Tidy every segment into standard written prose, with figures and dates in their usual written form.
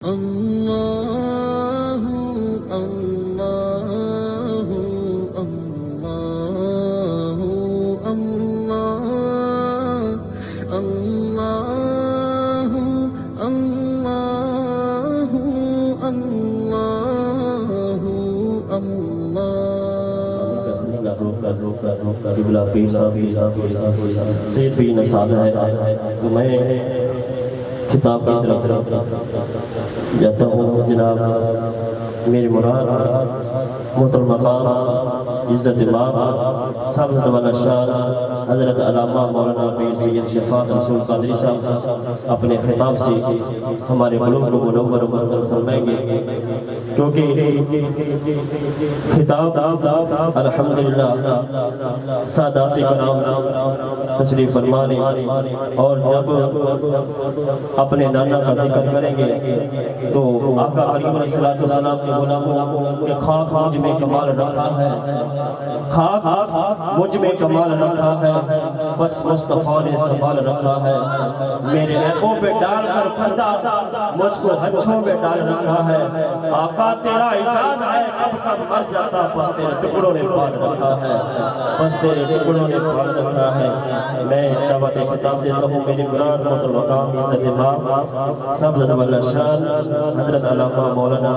اللہ اللہ اللہ اللہ اللہ اللہ اللہ قبلہ پیر صاحب سے بھی نصاب ہے تو میں کتاب کی طرف جاتا ہوں۔ جناب میری مراد محترم مقام عزت باب سبزت والا شان حضرت علامہ مولانا پیر سید شفاعت رسول قادری صاحب اپنے خطاب سے ہمارے قلوب کو منور و معطر فرمائیں گے، کیونکہ خطاب الحمدللہ سادات کرام تشریف فرمانے اور جب اپنے نانا کا ذکر کریں گے تو آقا کریم علیہ السلام نے غلاموں کہ خاک مجھ میں کمال رکھا ہے، خاک مجھ میں کمال رکھا ہے، بس مصطفیٰ نے سنبھال رکھا ہے، میرے عیبوں پہ ڈال کر پردہ مجھ کو ہنچوں پہ ڈال رکھا ہے، آقا تیرا اجازت ہے اب کب مر جاتا پس تیرے ٹکڑوں نے پال رکھا ہے، پس تیرے ٹکڑوں نے پال رکھا ہے۔ میں دعوت خطاب دیتا ہوں میری مراد محترم مقام عزت باب سبزت والا شان حضرت علامہ مولانا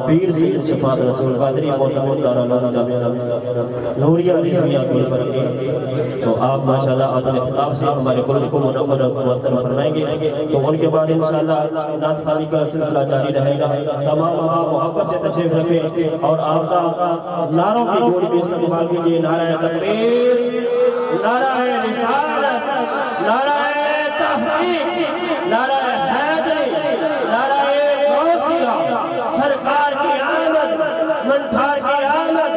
پیر سید شفاعت رسول قادری محترم دارالعلوم جامعہ نوریہ رضویہ گلبرگہ، تو آپ ماشاءاللہ اپنے خطاب سے ہمارے قلب کو منور و معطر فرمائیں گے، تو ان کے بعد انشاءاللہ نعت خوانی کا سلسلہ جاری رہے گا۔ تمام آپ محبت سے تشریف رکھیں اور آپ کا نعروں کی گونج بھی استقبال کیجئے۔ نعرہ تکبیر، نعرہ رسالت، نعرہ تحقیق، نعرہ حیدری، نعرہ غوثیہ، سرکار کی آمد، منٹھار کی آمد،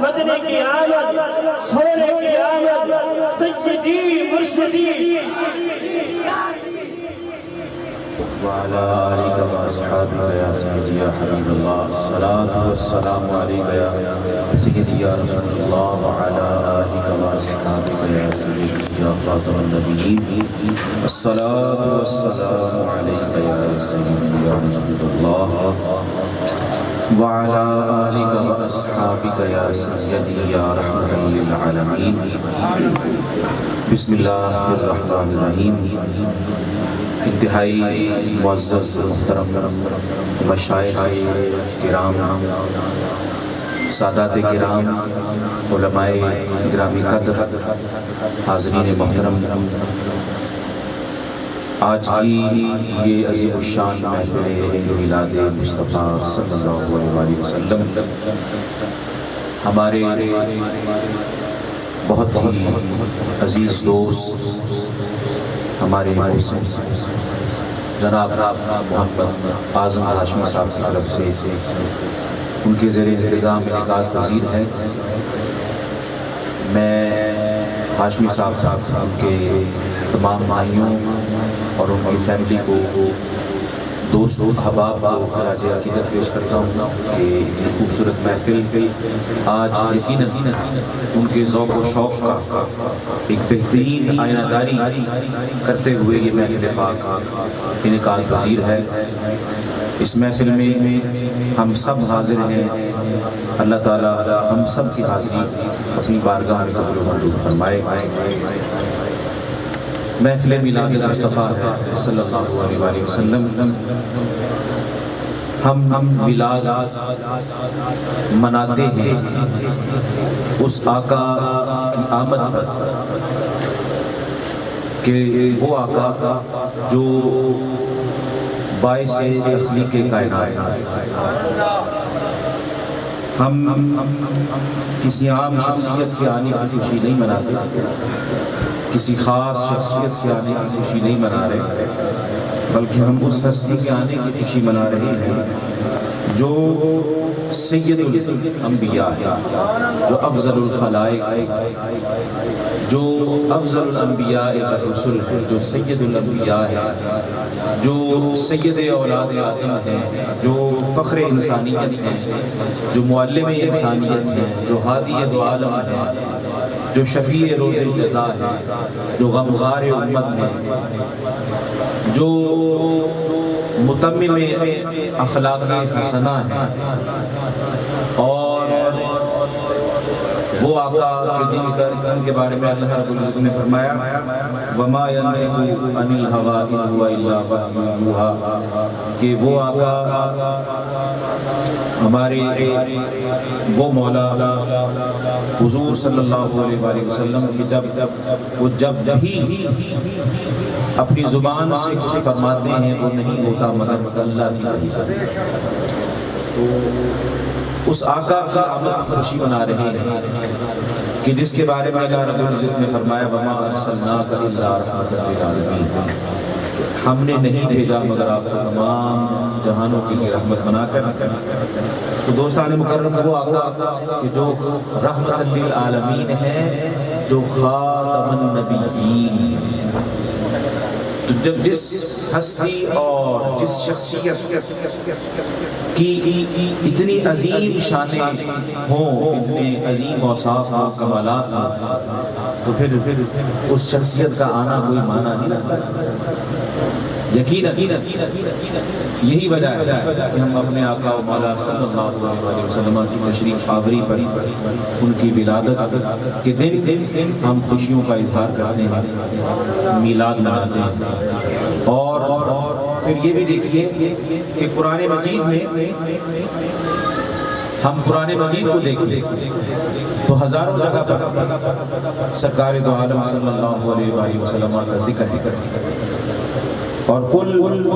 مدنی کی آمد، سورے کی آمد، سیدی مرشدی وعلى آلك وأصحابك يا سيدي يا حبيب الله، الصلاة والسلام عليك يا سيدي يا رسول الله، وعلى آلك وأصحابك يا سيدي يا خاتم النبيين، الصلاة والسلام عليك يا سيدي يا رسول الله، وعلى آلك وأصحابك يا سيدي يا رحمة للعالمين۔ بسم الله الرحمن الرحيم۔ انتہائی معزز محترم مشائخ کرام، سادات کرام، علماء گرامی قدر، حاضرین محترم، آج کی یہ عظیم الشان محفل میلاد مصطفیٰ صلی اللہ علیہ وسلم ہمارے بہت ہی عزیز دوست ہمارے محسن جناب محمد اعظم ہاشمی صاحب کی طرف سے ان کے زیر انتظام انعقاد پذیر ہے۔ میں ہاشمی صاحب کے تمام بھائیوں اور ان کی فیملی کو، دوست احباب کو خراج عقیدت پیش کرتا ہوں کہ اتنی خوبصورت محفل آج یقیناً ان کے ذوق و شوق کا ایک بہترین آئینہ داری کرتے ہوئے یہ محفل پاک انعقاد پذیر ہے۔ اس محفل میں ہم سب حاضر ہیں، اللہ تعالیٰ ہم سب کی حاضری اپنی بارگاہ میں قبول و منظور فرمائے۔ محفل میلاد مصطفیٰ ہے صلی اللہ علیہ وسلم، ہم میلاد مناتے ہیں اس آقا کی آمد پر کہ وہ آقا جو باعث تخلیق کائنات۔ ہم کسی عام شخصیت کے آنے کی خوشی نہیں مناتے، کسی خاص شخصیت کے آنے کی خوشی نہیں منا رہے، بلکہ ہم اس ہستی کے آنے کی خوشی منا رہے ہیں جو سید الانبیاء ہے، جو افضل الخلائق ہے، جو افضل الانبیاء والرسل ہے، جو سید الانبیاء ہے، جو سید اولاد آدم ہے، جو فخر انسانیت ہے، جو معلم انسانیت ہے، جو ہادی دو عالم ہے، جو شفیع روز جزا ہے، جو غمخوار امت ہے، جو متمم اخلاق حسنہ ہیں، اور وہ آقا جن کے بارے میں اللہ رب العزت نے فرمایا وَمَا يَنطِقُ عَنِ الْهَوَىٰ إِنْ هُوَ إِلَّا وَحْيٌ يُوحَىٰ، کہ وہ آقا ہمارے وہ مولا حضور صلی اللہ علیہ وآلہ وسلم کہ جب بھی اپنی زبان سے کچھ فرماتے ہیں وہ نہیں ہوتا مگر اللہ کی وحی۔ اس آقا کا آمد خوشی منا رہے ہیں کہ جس کے بارے میں اللہ رب العزت نے فرمایا وَمَا أَرْسَلْنَاكَ إِلَّا رَحْمَةً لِّلْعَالَمِينَ، ہم نے نہیں بھیجا مگر آپ کو تمام جہانوں کے لیے رحمت بنا کر۔ تو دوستان مکرم وہ آقا کہ جو رحمت للعالمین ہے، جو خاتم النبیین، تو جب جس ہستی اور جس شخصیت کی اتنی عظیم شانیں ہوں، اتنے عظیم اوصاف و کمالات ہوں، تو پھر اس شخصیت کا آنا کوئی معنی نہیں رکھتا۔ یقیناً یہی وجہ ہے کہ ہم اپنے آقا و مولا صلی اللہ علیہ وسلم کی تشریف آوری پر ان کی ولادت کے دن ہم خوشیوں کا اظہار کرتے ہیں، میلاد مناتے ہیں۔ اور پھر یہ بھی دیکھیے کہ قرآن مجید میں ہم قرآن مجید کو دیکھیں تو ہزاروں جگہ پر سرکار دو عالم صلی اللہ علیہ وآلہ وسلم کا ذکر ہے، اور کل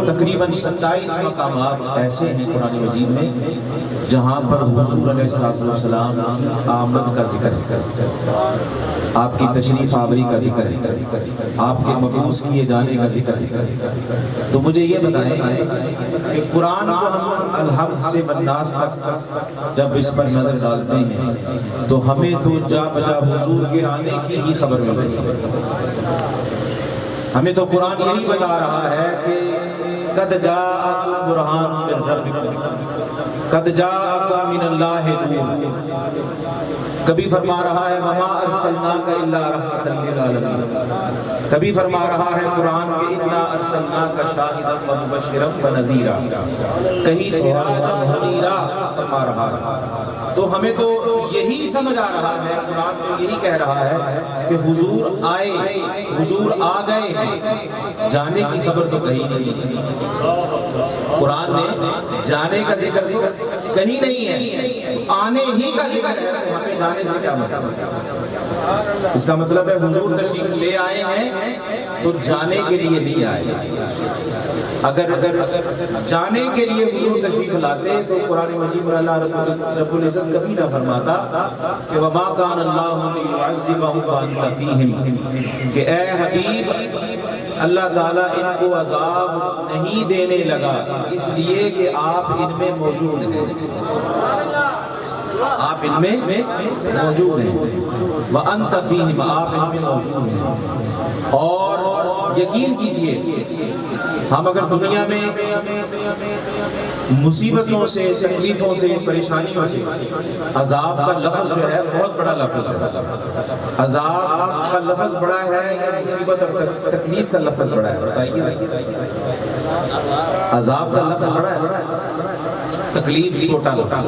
تقریباً 27 مقامات ایسے ہیں قرآن مجید میں جہاں پر حضور علیہ السلام کی آمد کا ذکر ہے، آپ کی تشریف آوری کا ذکر ہے، آپ کے مبعوث کیے جانے کا ذکر ہے۔ تو مجھے یہ بتائیں کہ قرآن کو ہم الحمد سے والناس تک جب اس پر نظر ڈالتے ہیں تو ہمیں تو جا بجا حضور کے آنے کی ہی خبر مل رہی ہے۔ ہمیں تو قرآن یہی بتا رہا ہے کہ قد جاءکم برہان من ربکم، قد جاءکم من اللہ نور، کبھی فرما رہا ہے وما ارسلناک الا رحمۃ للعالمین، کبھی فرما رہا ہے قرآن کہ انا ارسلناک شاہدا ومبشرا ونذیرا، کہیں سراجا منیرا فرما رہا ہے۔ تو ہمیں تو یہی سمجھ آ رہا ہے، قرآن تو یہی کہہ رہا ہے کہ حضور آئے، حضور آ گئے ہیں، جانے کی خبر تو کہیں نہیں۔ قرآن نے جانے کا ذکر کہیں نہیں ہے، آنے ہی کا ذکر ہے، ہمیں جانے سے کیا مطلب؟ اس کا مطلب ہے حضور تشریف لے آئے ہیں تو جانے کے لیے نہیں آئے۔ اگر جانے کے لیے حضور تشریف لاتے تو قرآن مجید میں اللہ رب العزت کبھی نہ فرماتا کہ وَمَا كَانَ اللَّهُ لِيُعَذِّبَهُمْ وَأَنْتَ فِيهِمْ، کہ اے حبیب اللہ تعالیٰ ان کو عذاب نہیں دینے لگا اس لیے کہ آپ ان میں موجود ہیں، آپ ان میں موجود ہیں، وَأَنْتَ فِيهِمْ، آپ ان میں موجود ہیں۔ اور یقین کیجئے ہم اگر دنیا میں مصیبتوں سے، تکلیفوں سے، پریشانیوں سے، عذاب کا لفظ جو ہے بہت بڑا لفظ ہے، عذاب کا لفظ بڑا ہے یا مصیبت اور تکلیف کا لفظ بڑا ہے؟ بتائیے، عذاب کا لفظ بڑا ہے، تکلیف چھوٹا لفظ،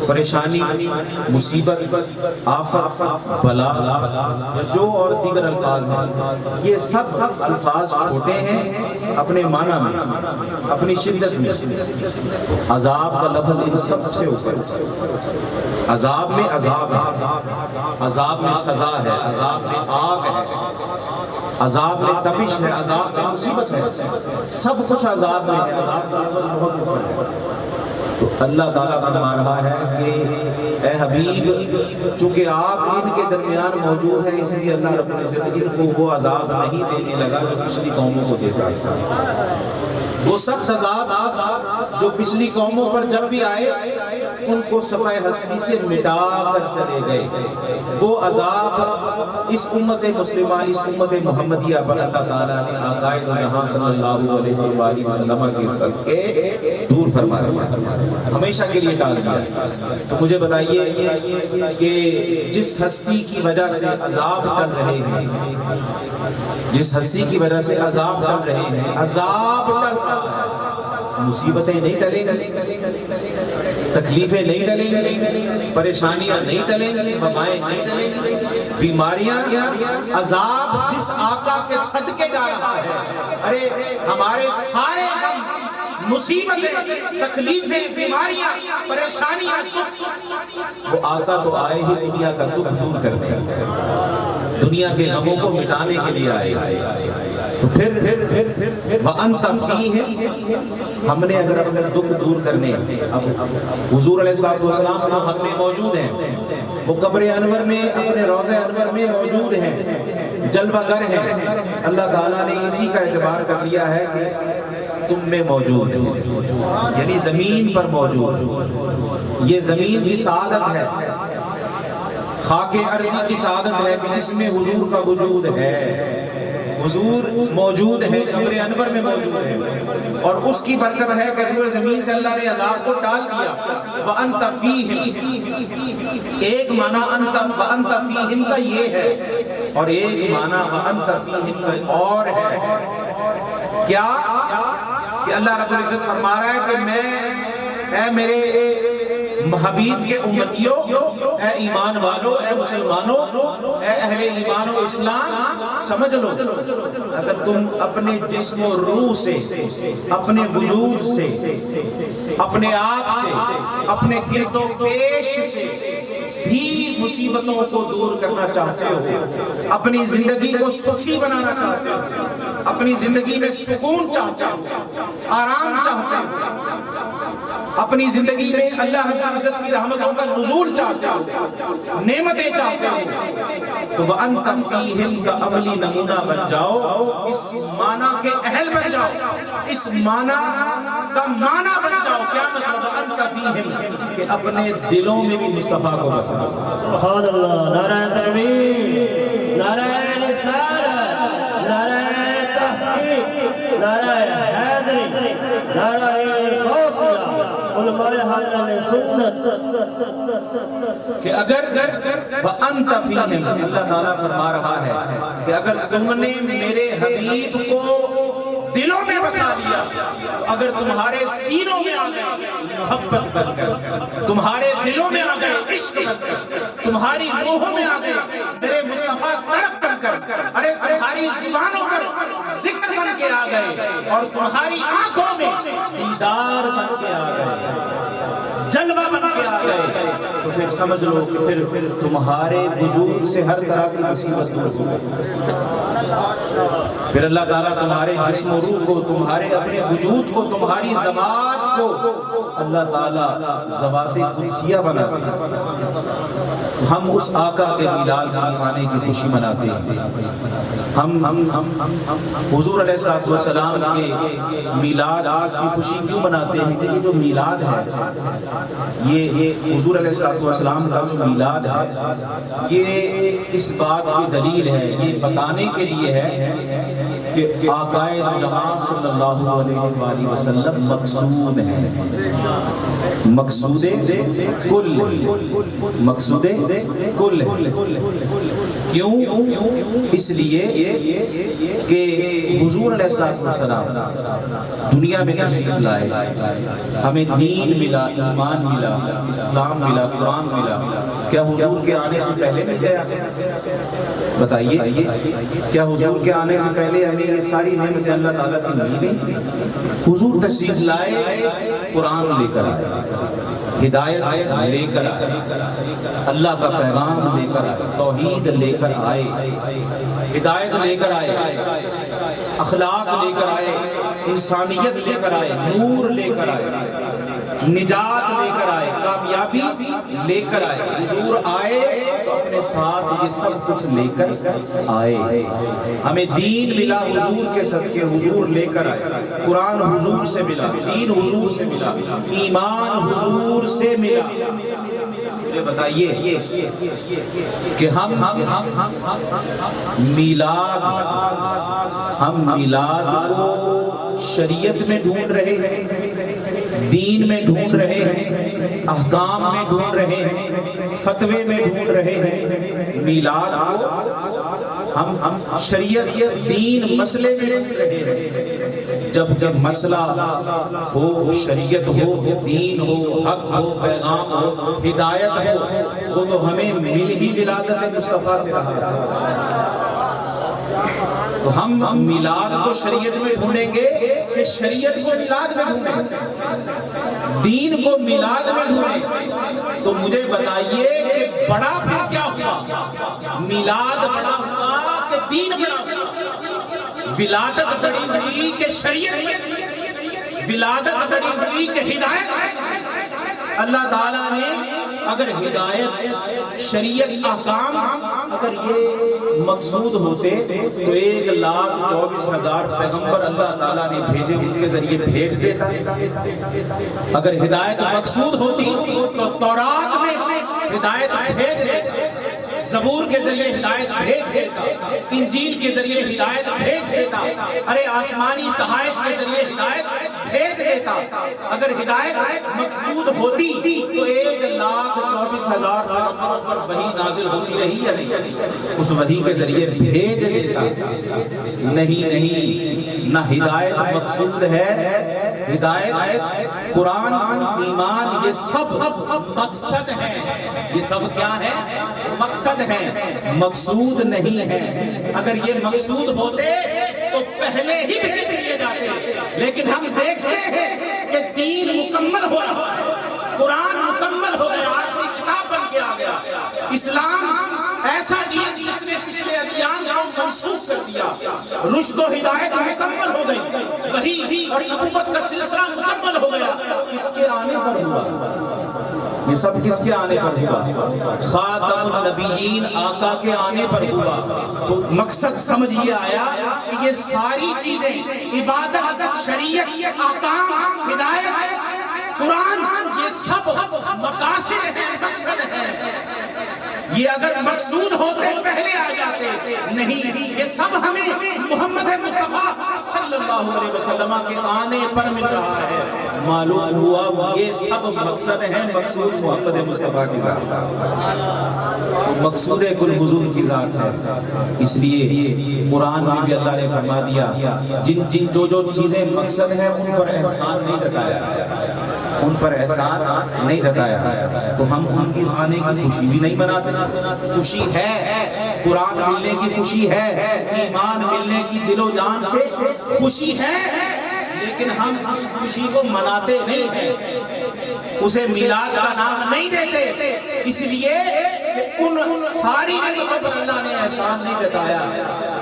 پریشانی، مصیبت، آفت، بلا جو اور دیگر الفاظ ہیں، یہ سب الفاظ چھوٹے ہیں اپنے معنی میں، اپنی شدت میں۔ عذاب کا لفظ ان سب سے اوپر، عذاب میں عذاب ہے، عذاب میں سزا ہے، عذاب میں آگ ہے، عذاب میں تپش ہے، عذاب میں مصیبت ہے، سب کچھ عذاب میں ہے، عذاب کا لفظ بہت اوپر ہے۔ تو اللہ تعالیٰ فرما رہا ہے کہ اے حبیب چونکہ آپ ان کے درمیان موجود ہیں اس لیے اللہ رب العزت ان کو وہ عذاب نہیں دینے لگا جو پچھلی قوموں کو دیتا ہے۔ وہ سخت عذاب جو پچھلی قوموں پر جب بھی آئے ان کو صفحہ ہستی سے مٹا کر چلے گئے، وہ عذاب اس امت مسلمہ، اس امت محمدیہ پر اللہ تعالیٰ نے آقائے دو جہاں صلی اللہ علیہ وآلہ وسلم کے صدقے دور فرما دیا، ہمیشہ کے لیے ٹال دیا۔ تو مجھے بتائیے کہ جس ہستی کی وجہ سے عذاب ٹل رہے ہیں، جس ہستی کی وجہ سے عذاب ٹل رہے ہیں، عذاب ٹل مصیبتیں نہیں ٹلیں گی، تکلیفیں نہیں ٹلیں گی، پریشانیاں نہیں ٹلیں گی، وبائیں نہیں ٹلیں گی، بیماریاں، عذاب جس آقا کے صدقے جا رہا ہے، ارے ہمارے سارے غم، مصیبتیں، تکلیفیں، بیماریاں، پریشانیاں، وہ آقا تو آئے ہی دنیا کا دکھ دور کرنے، دنیا کے غموں کو مٹانے کے لیے آئے۔ تو پھر وَأَنْتَ فِيهِمْ، ہم نے اگر اپنے دکھ دور کرنے، اب حضور علیہ السلام تو ہم میں موجود ہیں، وہ قبر انور میں، اپنے روضہ انور میں موجود ہیں، جلوہ گر ہیں، اللہ تعالیٰ نے اسی کا اعتبار کر لیا ہے کہ تم میں موجود ہے، یعنی زمین پر موجود، یہ زمین کی سعادت ہے، خاک ارضی کی سعادت ہے کہ اس میں حضور کا وجود ہے، حضور موجود ہے، قبر انور میں موجود ہے، اور اس کی برکت ہے کہ پورے زمین سے اللہ نے عذاب کو ٹال دیا۔ وَأَنْتَ فِيهِمْ، ایک معنی وَأَنْتَ فِيهِمْ کا یہ ہے، اور ایک معنی وَأَنْتَ فِيهِمْ کا اور ہے، کیا کہ اللہ رب العزت فرما رہا ہے کہ اے میرے حبیب کے امتیوں، اے ایمان والو، اے مسلمانوں، اے اہل ایمان و اسلام، سمجھ لو اگر تم اپنے جسم و روح سے، اپنے وجود سے، اپنے آپ سے، اپنے گرد و پیش سے بھی مصیبتوں کو دور کرنا چاہتے ہو، اپنی زندگی کو سخی بنانا چاہتے ہو، اپنی زندگی میں سکون چاہتے ہو، آرام چاہتے ہو، اپنی زندگی میں اللہ رب العزت کی رحمتوں کا نزول چاہتے ہو، نعمتیں چاہتے ہو، تو وَأَنْتَ فِيهِمْ کا عملی نمونہ بن جاؤ، اس معنی کے اہل بن جاؤ، اس معنی کا معنی بن جاؤ۔ کیا مطلب وَأَنْتَ فِيهِمْ کہ اپنے دلوں میں بھی مصطفیٰ کو بسا۔ سبحان اللہ، نعرہ تکبیر، نعرہ رسالت، نعرہ تحقیق، نعرہ حیدری، نعرہ حوصلہ، علماء حل سنت، کہ اگر وَأَنْتَ فِيهِمْ، اللہ تعالیٰ فرما رہا ہے کہ اگر تم نے میرے حبیب کو دلوں میں بسا دیا، اگر تمہارے سینوں میں آ گئے محبت بن کر، تمہارے دلوں میں آ گئے عشق بن کر، تمہاری روحوں میں آ گئے میرے مصطفیٰ تڑپ بن کر، ارے تمہاری زبانوں پر ذکر بن کے آ گئے، اور تمہاری آنکھوں میں دیدار بن کے آ گئے، جلوہ بن کے آ گئے، تو پھر سمجھ لو کہ پھر تمہارے وجود سے ہر طرح کی مصیبت دور ہو گئی۔ پھر اللہ تعالیٰ تمہارے جسم و روح کو، تمہارے اپنے وجود کو، تمہاری ذوات کو اللہ تعالیٰ ذوات قدسیہ بنا دے۔ ہم اس آقا کے میلاد آنے کی خوشی مناتے ہیں، ہم حضور علیہ السلام کے میلاد کی خوشی کیوں مناتے ہیں کہ یہ جو میلاد ہے، یہ حضور علیہ السلام کا جو میلاد ہے، یہ اس بات کی دلیل ہے، یہ بتانے کے لیے ہے کہ آقائے جہاں صلی اللہ علیہ وآلہ وسلم مقصود ہیں، مقصود کل، مقصود کل ہے۔ کیوں؟ اس لیے کہ حضور علیہ السلام دنیا میں تشریف لائے، ہمیں دین ملا، ایمان ملا، اسلام ملا، قرآن ملا۔ کیا حضور کے آنے سے پہلے بھی گیا؟ بتائیے، کیا حضور کے آنے سے پہلے ہمیں یہ ساری نعمتیں اللہ تعالیٰ کی مل گئی؟ حضور تشریف لائے، قرآن لے کر آئے، ہدایت لے کر آئے، اللہ کا پیغام لے کر آئے، توحید لے کر آئے، ہدایت لے کر آئے، اخلاق لے کر آئے، انسانیت لے کر آئے، نور لے کر آئے، نجات لے کر آئے، کامیابی لے کر آئے۔ حضور آئے تو اپنے ساتھ یہ سب کچھ لے کر آئے، ہمیں دین ملا حضور کے صدقے، حضور لے کر آئے، قرآن حضور سے ملا، دین حضور سے ملا، ایمان حضور سے ملا۔ مجھے بتائیے کہ ہم میلاد کو شریعت میں ڈھونڈ رہے ہیں، دین میں ڈھونڈ رہے ہیں، احکام میں ڈھونڈ رہے ہیں، فتوے میں ڈھونڈ رہے ہیں، میلاد کو ہم شریعت دین مسئلے میں ڈھونڈ رہے ہیں۔ جب کہ مسئلہ ہو، شریعت ہو، دین ہو، حق ہو، پیغام ہو، ہدایت ہو، وہ تو ہمیں مل ہی ولادت مصطفیٰ سے رہا ہے۔ تو ہم میلاد کو شریعت میں ڈھونڈیں گے کہ شریعت کو میلاد میں ڈھونڈیں، دین کو میلاد میں ڈھونڈیں؟ تو مجھے بتائیے کہ بڑا پھر کیا ہوا؟ میلاد بڑا ہوا کہ دین بڑا ہوا؟ ولادت بڑی ہوئی کہ شریعت بڑی؟ ولادت بڑی ہوئی کہ ہدایت؟ اللہ تعالیٰ نے اگر ہدایت، شریعت، احکام اگر یہ مقصود ہوتے تو 1,24,000 پیغمبر اللہ تعالیٰ نے بھیجے، ان کے ذریعے بھیج دیتا۔ اگر ہدایت مقصود ہوتی تو تورات میں ہدایت بھیج دیتا، زبور کے ذریعے ہدایت بھیج دیتا، انجیل کے ذریعے ہدایت بھیج دیتا، ارے آسمانی صحائف کے ذریعے ہدایت بھیج دیتا۔ اگر ہدایت مقصود ہوتی تو 1,24,000 پیغمبروں پر وحی نازل ہوتی رہی یا نہیں؟ اس وحی کے ذریعے بھیج دیتا۔ نہیں، نہ ہدایت مقصود ہے، ہدایت، قرآن، ایمان، یہ سب مقصد ہے۔ یہ سب کیا ہے؟ مقصد ہے، مقصود نہیں ہے۔ اگر یہ مقصود ہوتے تو پہلے ہی بھیج دیے جاتے، لیکن ہم دیکھتے ہیں کہ دین مکمل ہو رہا ہے، قرآن مکمل ہو گیا، آج کی کتاب بن کے آ گیا۔ اسلام ایسا دین جس نے پچھلے ادیان کو منسوخ کر دیا، رشد و ہدایت مکمل ہو گئی، وحی اور نبوت کا سلسلہ مکمل ہو گیا۔ کس کے آنے پر ہوا؟ یہ سب کس کے آنے پر ہوا؟ خاتم النبیین، آقا کے آنے پر ہوا۔ تو مقصد سمجھیے آیا کہ یہ ساری چیزیں، عبادت، شریعت، احکام، ہدایت، قرآن، یہ سب مقاصد ہیں، مقصد ہیں۔ یہ اگر مقصود ہوتے پہلے آ جاتے، نہیں، یہ سب ہمیں محمد مصطفیٰ صلی اللہ علیہ وسلم کے آنے پر مل رہا ہے۔ معلوم ہوا یہ سب مقصد ہیں، مقصود محمد مصطفیٰ کی ذات ہے، مقصود کل حضور کی ذات ہے۔ اس لیے قرآن میں بھی اللہ نے فرما دیا، جن جو چیزیں مقصد ہیں ان پر احسان نہیں جتایا، ان پر احسان نہیں جتایا، تو ہم ان کی آنے کی خوشی بھی نہیں مناتے۔ خوشی ہے، قرآن ملنے کی خوشی ہے، ایمان ملنے کی دل و جان سے خوشی ہے، لیکن ہم اس خوشی کو مناتے نہیں ہیں، اسے میلاد کا نام نہیں دیتے، اس لیے ان ساری نعمتوں پر اللہ نے احسان نہیں جتایا۔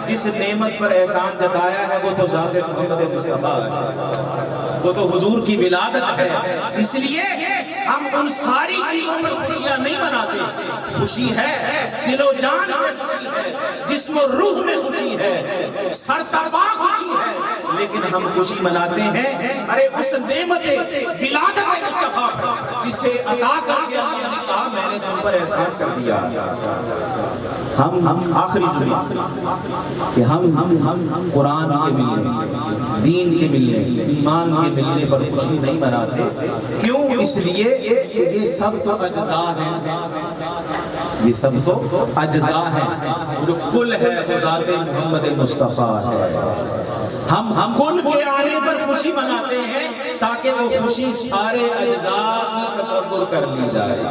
جس نعمت پر احسان جتایا ہے وہ تو ذات محمد مصطفیٰ ہے، وہ تو حضور کی ولادت ہے۔ اس لیے ہم ان ساری چیزوں پر خوشیاں نہیں مناتے۔ خوشی ہے، دل و جان سے خوشی ہے، جسم و روح میں خوشی ہے، سر سرپا خوشی ہے، لیکن ہم خوشی مناتے ہیں ارے اس نعمت ولادت مصطفیٰ جسے عطا کر کے اللہ نے کہا میں نے تم پر احسان کر دیا۔ ہم آخری ضروری کہ ہم قرآن کے ملنے، دین کے ملنے، ایمان کے ملنے پر خوشی نہیں مناتے۔ کیوں؟ اس لیے یہ سب تو اجزاء ہیں، یہ سب تو اجزاء ہیں، جو کل ہے وہ ذات محمد مصطفیٰ ہے۔ ہم کل کے آنے پر خوشی مناتے ہیں تاکہ وہ خوشی سارے اجزاء کی تصور کر لی جائے۔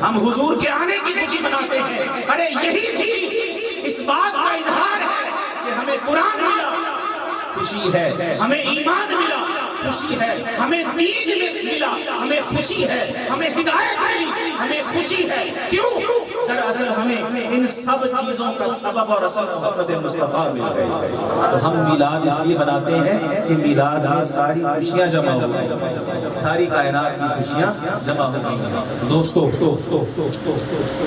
ہم حضور کے آنے کی خوشی مناتے ہیں، ارے یہی خوشی اس بات کا اظہار ہے کہ ہمیں قرآن ملا، خوشی ہے، ہمیں ایمان ملا، خوشی ہے، ہمیں دین ملا، ہمیں خوشی ہے، ہمیں ہدایت ملی، ہمیں خوشی ہے۔ کیوں؟ دراصل ہمیں ان سب چیزوں کا سبب اور اصل محمد مصطفیٰ مل گئی ہے۔ تو ہم میلاد اس لیے بناتے ہیں کہ میلاد میں ساری خوشیاں جمع ہو گئی، ساری کائنات کی خوشیاں جمع ہو گئی۔ دوستو،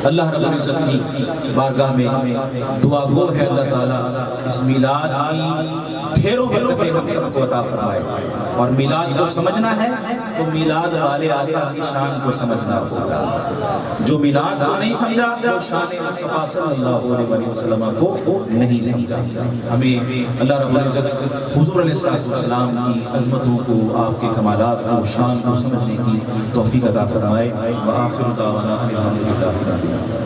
اللہ رب العزت کی بارگاہ میں دعا گو ہے اللہ تعالیٰ اس میلاد کی ڈھیروں برکتیں ہم سب کو عطا فرمائے۔ اور میلاد کو سمجھنا ہے تو میلاد والے آقا کی شان کو سمجھنا ہوگا۔ جو میلاد کو نہیں سمجھا وہ شان مصطفیٰ صلی اللہ علیہ وسلم کو نہیں سمجھا۔ ہمیں اللہ رب العزت حضور علیہ السلام کی عظمتوں کو، آپ کے کمالات کو، شان کو سمجھنے کی توفیق عطا فرمائے۔ وآخر دعوانا الحمدللہ رب العالمین۔